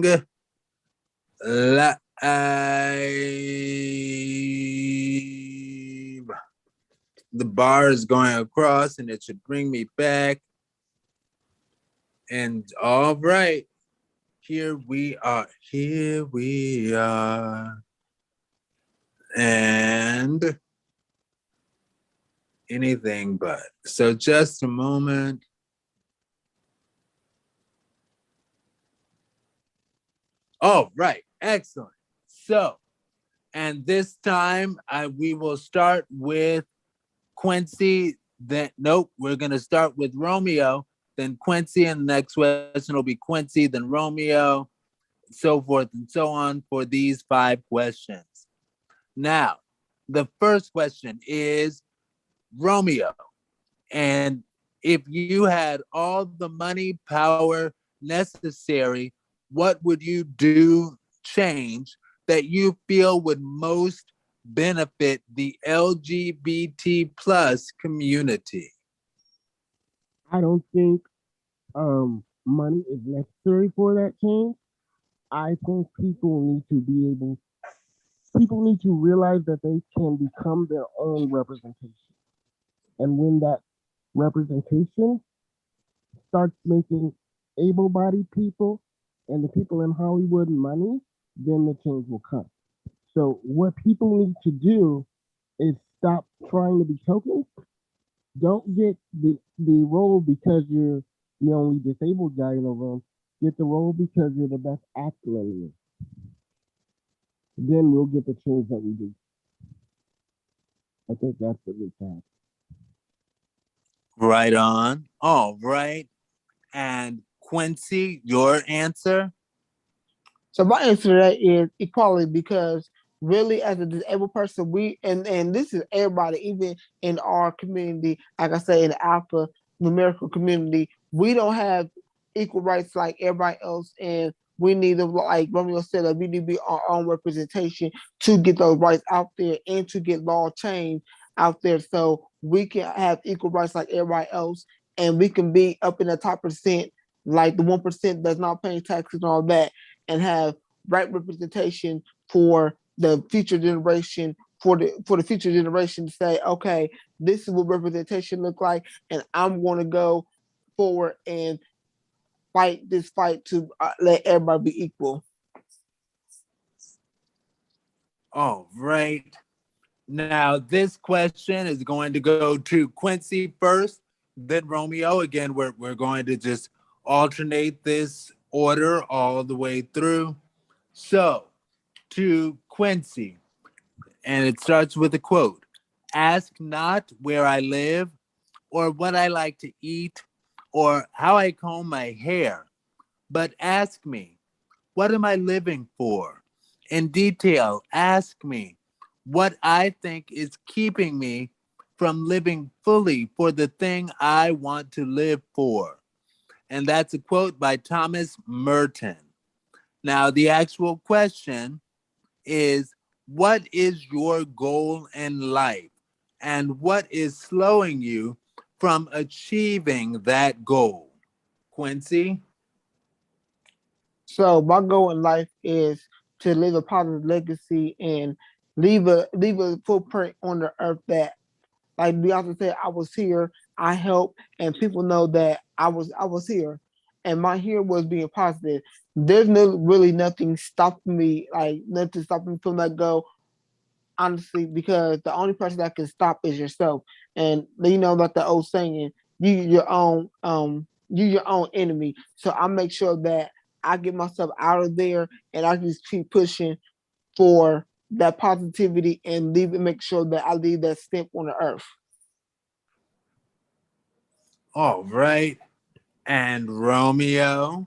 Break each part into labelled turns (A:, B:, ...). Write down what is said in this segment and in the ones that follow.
A: live. The bar is going across and it should bring me back. And all right, here we are. Here we are. And anything but. So just a moment. Oh, right. Excellent. So, and this time we will start with Quincy. Then, nope, we're going to start with Romeo, then Quincy, and the next question will be Quincy, then Romeo, so forth and so on for these 5 questions. Now, the first question is Romeo. And if you had all the money, power necessary, what would you do, change that you feel would most benefit the LGBT plus community?
B: I don't think money is necessary for that change. I think people need to realize that they can become their own representation. And when that representation starts making able bodied people and the people in Hollywood money, then the change will come. So, what people need to do is stop trying to be tokens. Don't get the role because you're the only disabled guy in the room. Get the role because you're the best actor in the room. Then we'll get the change that we do. I think that's what we have.
A: Right on. All right. And Quincy, your answer?
C: So my answer to that is equality because really as a disabled person, and this is everybody, even in our community, like I say in the alpha numerical community, we don't have equal rights like everybody else and we need to, like Romeo said, we need to be our own representation to get those rights out there and to get law change out there so we can have equal rights like everybody else and we can be up in the top percent like the 1% that's not paying taxes and all that and have right representation for the future generation for the future generation to say, okay, this is what representation look like, and I'm going to go forward and fight this fight to let everybody be equal.
A: All right. Now, this question is going to go to Quincy first, then Romeo. Again, we're going to just alternate this order all the way through. So, to Quincy, and it starts with a quote: Ask not where I live, or what I like to eat, or how I comb my hair, but ask me, what am I living for? In detail, ask me what I think is keeping me from living fully for the thing I want to live for. And that's a quote by Thomas Merton. Now, the actual question is, what is your goal in life? And what is slowing you from achieving that goal? Quincy?
C: So my goal in life is to leave a positive legacy and leave a footprint on the earth that, like Beyonce said, I was here, I helped, and people know that I was here, and my here was being positive. There's no really nothing stopping me, like nothing stopping me from that goal. Honestly, because the only person that can stop is yourself, and you know about the old saying, you your own enemy. So I make sure that I get myself out of there, and I just keep pushing for that positivity and make sure that I leave that stamp on the earth.
A: All right. And Romeo?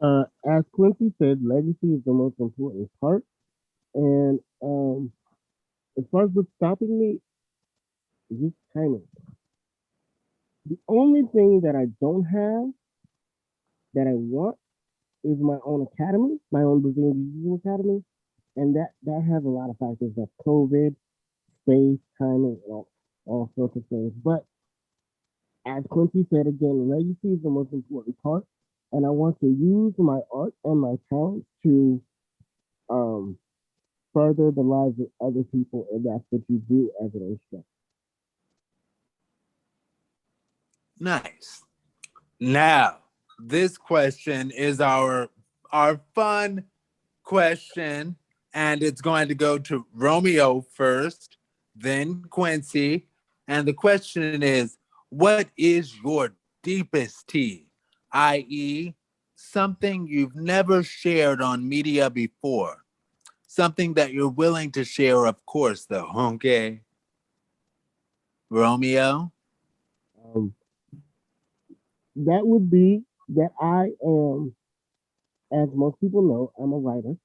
B: As Quincy said, legacy is the most important part. And as far as what's stopping me, just timing. The only thing that I don't have that I want is my own academy, my own Brazilian Jiu Jitsu academy, and that has a lot of factors. That's COVID, space, timing, and all sorts of things. But as Quincy said again, legacy is the most important part. and I want to use my art and my talent to um, further the lives of other people, and that's what you do as an instructor.
A: Nice. Now, this question is our fun question, and it's going to go to Romeo first, then Quincy. And the question is, what is your deepest tea? I.e., something you've never shared on media before. Something that you're willing to share, of course, though. Okay. Romeo?
B: Um, that would be that I am, as most people know, I'm a writer,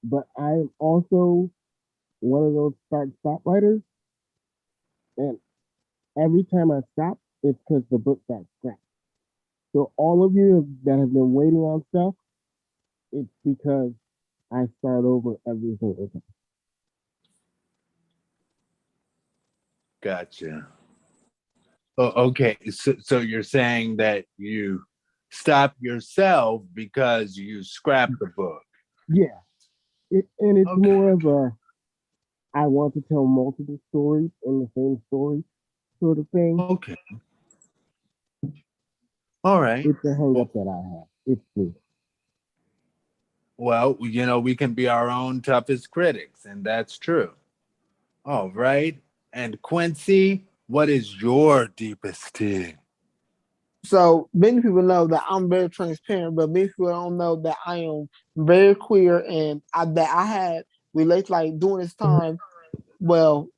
B: but I am also one of those start-stop writers. And every time I stop, it's because the book got scrapped. So all of you that have been waiting on stuff, it's because I start over every single time.
A: Gotcha. Oh, okay. So you're saying that you stop yourself because you scrapped the book.
B: Yeah, and it's
A: Okay.
B: more of a I want to tell multiple stories in the same story sort of thing.
A: Okay. All right.
B: It's a hang
A: Well,
B: up that I have. It's true.
A: well, we can be our own toughest critics, and that's true. All right. And Quincy, what is your deepest tea?
C: So many people know that I'm very transparent, but many people don't know that I am very queer and that I had relate like during this time. Well,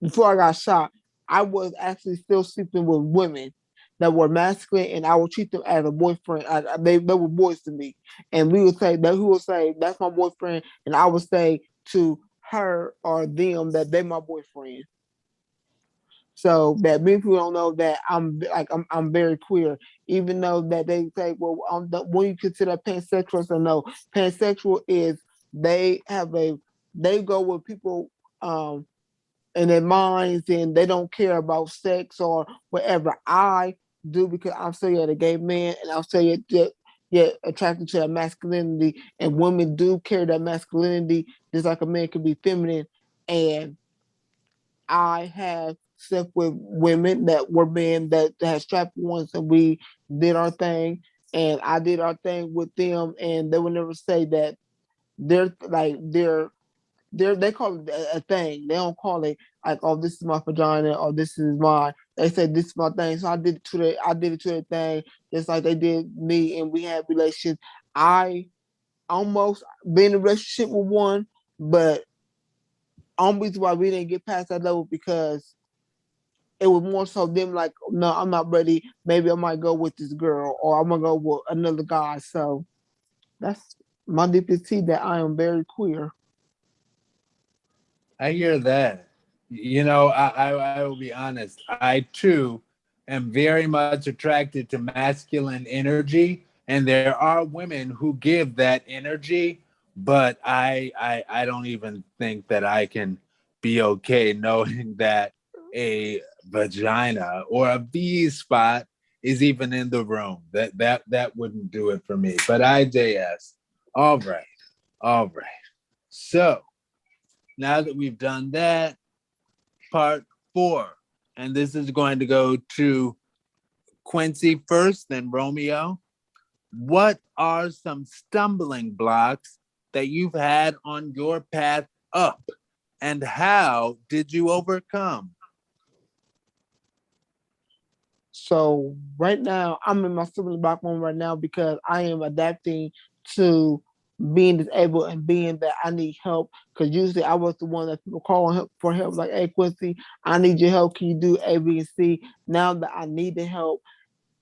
C: before I got shot, I was actually still sleeping with women that were masculine, and I would treat them as a boyfriend. They were boys to me, and we would say that who would say that's my boyfriend, and I would say to her or them that they my boyfriend. So that many people don't know that I'm very queer, even though that they say, well, when you consider pansexual, so no, pansexual is they have a they go with people in their minds and they don't care about sex or whatever. I do because I'm still yet a gay man and I'm still yet attracted to that masculinity, and women do carry that masculinity just like a man can be feminine. And I have slept with women that were men that had strapped ones, and we did our thing, and I did our thing with them, and they would never say that they're they call it a thing. They don't call it like, oh, this is my vagina or this is mine. They said this is my thing. So I did it to their thing, just like they did me, and we had relations. I almost been in a relationship with one, but only reason why we didn't get past that level because it was more so them like, no, I'm not ready. Maybe I might go with this girl or I'm gonna go with another guy. So that's my deepest tea that I am very queer.
A: I hear that. I will be honest. I too am very much attracted to masculine energy, and there are women who give that energy, but I don't even think that I can be okay knowing that a vagina or a V spot is even in the room. That wouldn't do it for me. But IJS. All right. All right. So now that we've done that, part 4, and this is going to go to Quincy first, then Romeo. What are some stumbling blocks that you've had on your path up, and how did you overcome?
C: So right now, I'm in my civil block moment right now because I am adapting to being disabled and being that I need help. Because usually I was the one that people call on help for help, like, hey Quincy, I need your help. Can you do A, B, and C? Now that I need the help,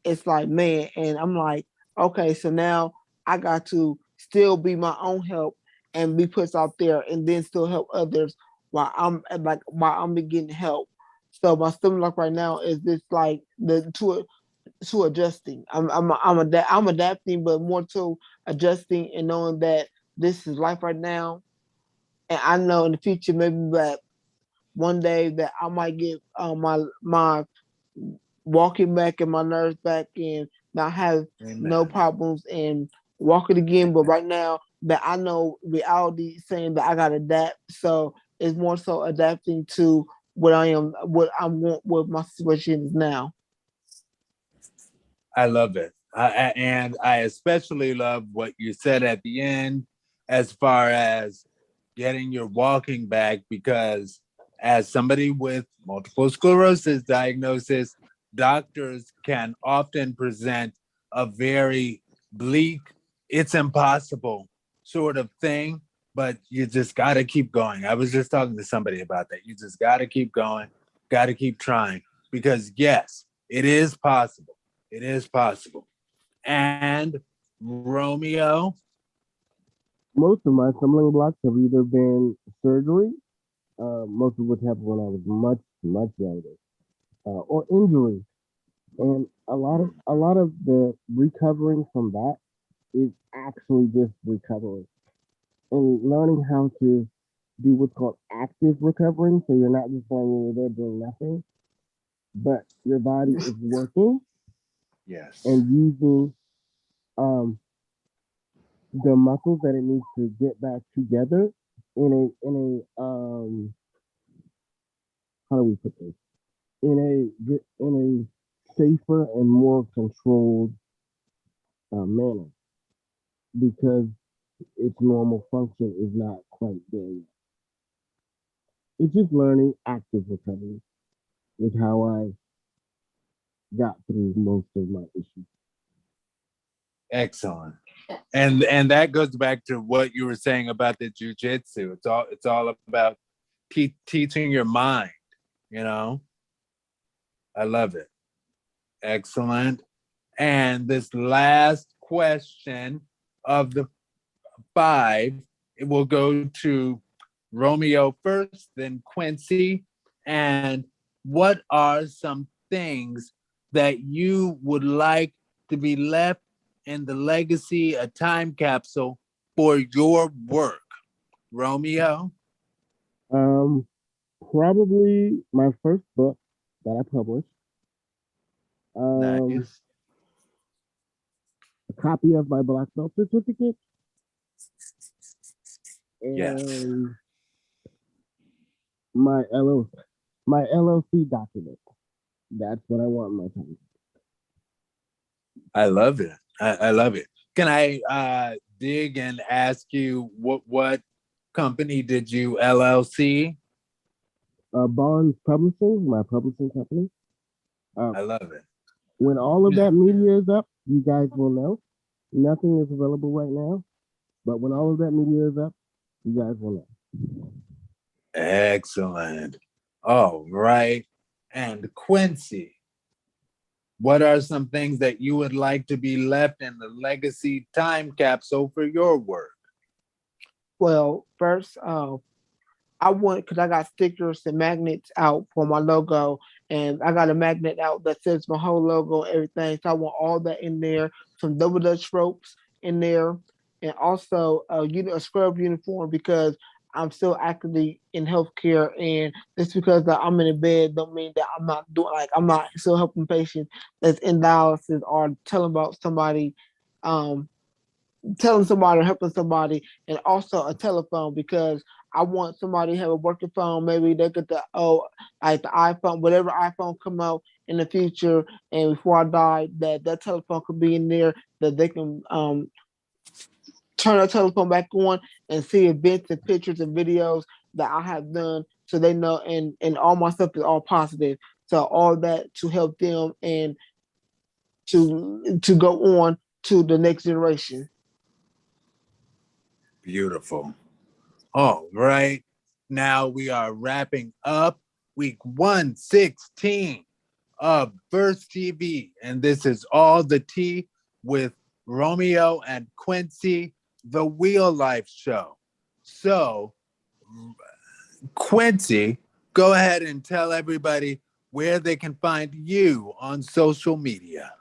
C: it's like, man, and I'm like, okay, so now I got to still be my own help and be put out there and then still help others while I'm getting help. So my stomach right now is this like the to adjusting. I'm adapting, but more to adjusting and knowing that this is life right now. And I know in the future maybe that one day that I might get my walking back and my nerves back and not have no
A: Amen.
C: problems and walk it again. But right now that I know reality saying that I gotta adapt. So it's more so adapting to what I am, what my situation is now.
A: I love it. And I especially love what you said at the end as far as getting your walking back, because as somebody with multiple sclerosis diagnosis, doctors can often present a very bleak, it's impossible sort of thing, but you just got to keep going. I was just talking to somebody about that. You just got to keep going, got to keep trying, because yes, it is possible. It is possible. And Romeo,
B: Most of my stumbling blocks have either been surgery, most of which happened when I was much younger, or injury. And a lot of the recovering from that is actually just recovering and learning how to do what's called active recovering. So you're not just laying there doing nothing, but your body is working
A: yes,
B: and using um, the muscles that it needs to get back together in a how do we put this, in a safer and more controlled manner, because its normal function is not quite there yet. It's just learning active recovery is how I got through most of my issues.
A: excellent. And that goes back to what you were saying about the jujitsu. It's all about teaching your mind. You know, I love it. Excellent. And this last question of the five, it will go to Romeo first, then Quincy. And what are some things that you would like to be left in the legacy, a time capsule for your work? Romeo?
B: Um, Probably my first book that I published. Um,
A: Nice.
B: a copy of my black belt certificate
A: Yes.
B: and my LLC document. That's what I want in my time.
A: I love it. I love it. Can I dig and ask you what company did you LLC?
B: Barnes Publishing, my publishing company.
A: I love it.
B: When all of that media is up, you guys will know. Nothing is available right now, but when all of that media is up, you guys will know.
A: Excellent. All right. And Quincy, what are some things that you would like to be left in the legacy time capsule for your work?
C: Well, first, I want because I got stickers and magnets out for my logo, and I got a magnet out that says my whole logo and everything. So I want all that in there, some double dutch ropes in there, and also a scrub uniform because I'm still actively in healthcare, and just because that I'm in a bed don't mean that I'm not doing like I'm not still helping patients that's in dialysis or telling about somebody. Um, Telling somebody or helping somebody, and also a telephone because I want somebody to have a working phone. Maybe they get like the iPhone, whatever iPhone come out in the future, and before I die, that telephone could be in there that they can turn the telephone back on and see events and pictures and videos that I have done, so they know. And all my stuff is all positive, so all that to help them and to go on to the next generation.
A: Beautiful. All right. Now we are wrapping up week 116 of First TV. And this is all the tea with Romeo and Quincy, the Wheel Life Show. So, Quincy, go ahead and tell everybody where they can find you on social media.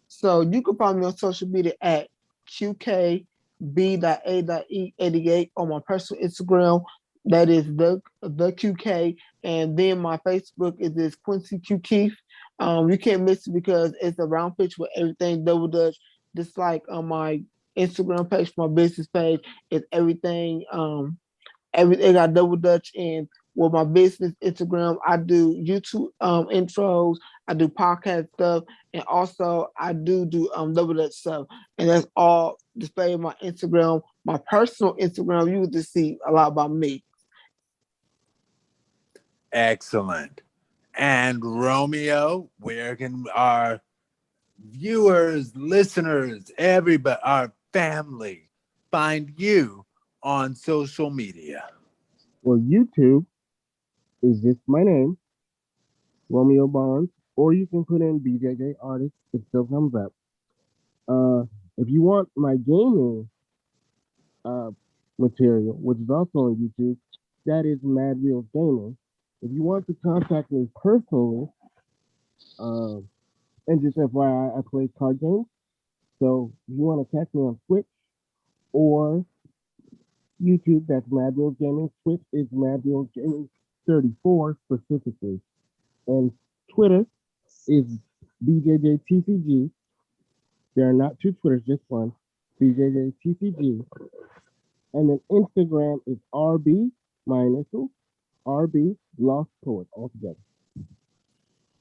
C: So you can find me on social media at QKB.A.E88 on my personal Instagram. That is the QK. And then my Facebook is this Quincy Q Keith. You can't miss it because it's a round picture with everything double dutch. Just like on my Instagram page, my business page, it's everything. Everything got double dutch in. With my business Instagram, I do YouTube intros, I do podcast stuff, and also I do double dutch stuff, and that's all displayed on my Instagram. My personal Instagram, you would just see a lot about me.
A: Excellent. And Romeo, where can our viewers, listeners, everybody, our family find you on social media?
B: Well, YouTube is just my name, Romeo Bonds, or you can put in BJJ Artist. It still comes up. If you want my gaming uh, material, which is also on YouTube, that is Mad Wheels Gaming. If you want to contact me personally, and just FYI, I play card games. So if you want to catch me on Twitch or YouTube, that's Mad Wheels Gaming. Twitch is Mad Wheels Gaming 34 specifically. And Twitter is BJJTCG. There are not two Twitters, just one. BJJTCG. And then Instagram is RB, my initials, RB Lost Poet altogether.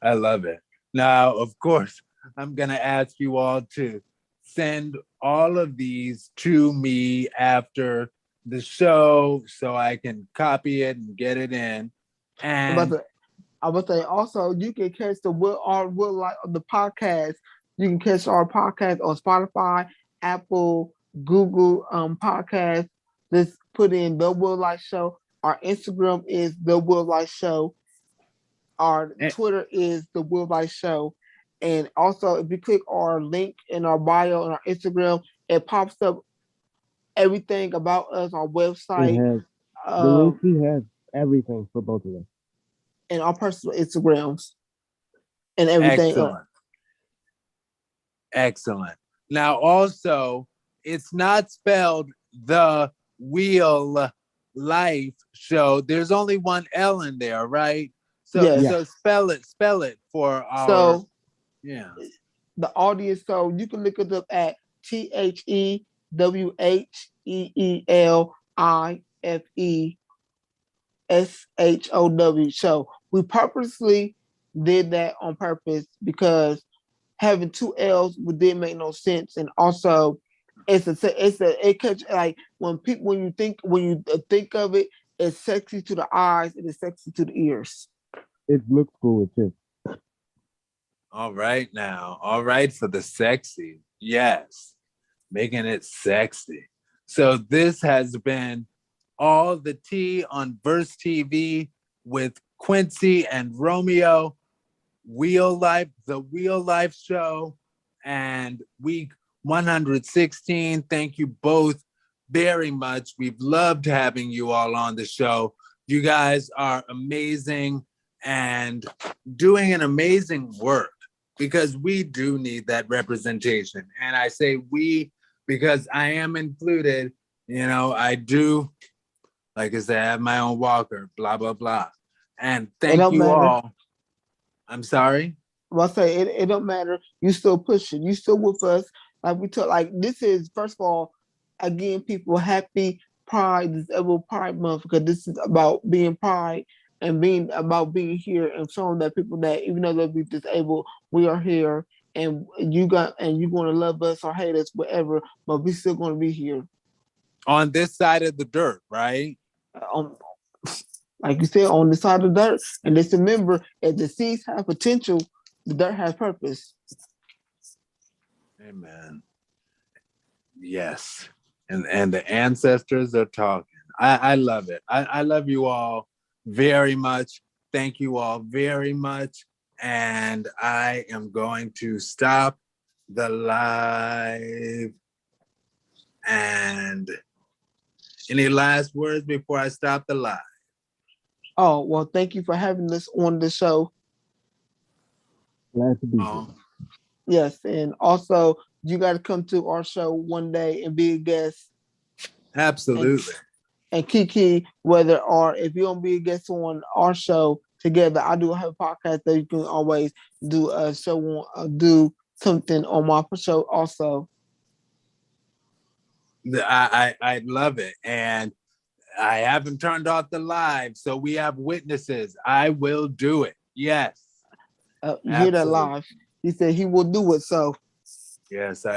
A: I love it. Now, of course, I'm going to ask you all to send all of these to me after the show so I can copy it and get it in. And
C: I would say also you can catch the the podcast. You can catch our podcast on Spotify, Apple, Google podcast. Just put in The Will Life Show. Our Instagram is The Will Life Show. Our Twitter is The Will Life Show. And also, if you click our link in our bio on our Instagram, it pops up everything about us, our website.
B: The link has everything for both of us.
C: And our personal Instagrams and everything.
A: Excellent. Excellent. Now, also, it's not spelled The Wheel Life Show. There's only one L in there, right? So,
C: yes.
A: So spell it for our.
C: So,
A: yeah.
C: The audience. So you can look it up at THEWHEELIFESHOW. So we purposely did that on purpose because having two L's didn't make no sense, and also it catch like when you think of it, it's sexy to the eyes and it's sexy to the ears.
B: It looks cool too.
A: All right now. All right for the sexy. Yes. Making it sexy. So this has been All the Tea on Verse TV with Quincy and Romeo. The Wheel Life Show, and week 116. Thank you both very much. We've loved having you all on the show. You guys are amazing and doing an amazing work because we do need that representation. And I say we because I am included. You know, I do, like I said, I have my own walker, blah, blah, blah. And thank you all. I'm sorry?
C: Well, I say it don't matter. You still pushing. You still with us. Like we talk, like this is, first of all, again, people, happy Pride, Disabled Pride Month, because this is about being Pride and being here and showing that people that even though they'll be disabled, we are here and you're going to love us or hate us, whatever, but we still going to be here.
A: On this side of the dirt, right?
C: Like you said, on the side of the dirt. And just remember, if the seeds have potential, the dirt has purpose.
A: Amen. Yes. And the ancestors are talking. I love it. I love you all very much. Thank you all very much. And I am going to stop the live. And any last words before I stop the live?
C: Oh, well, thank you for having us on the show.
B: Glad to be here.
C: Yes, and also you got to come to our show one day and be a guest.
A: Absolutely.
C: And Kiki, whether or if you don't be a guest on our show, together. I do have a podcast that you can always do a show on, do something on my show also.
A: I love it. And I haven't turned off the live, so we have witnesses. I will do it. Yes.
C: You hear that
A: Absolutely.
C: live. He said he will do it. So
A: Yes, I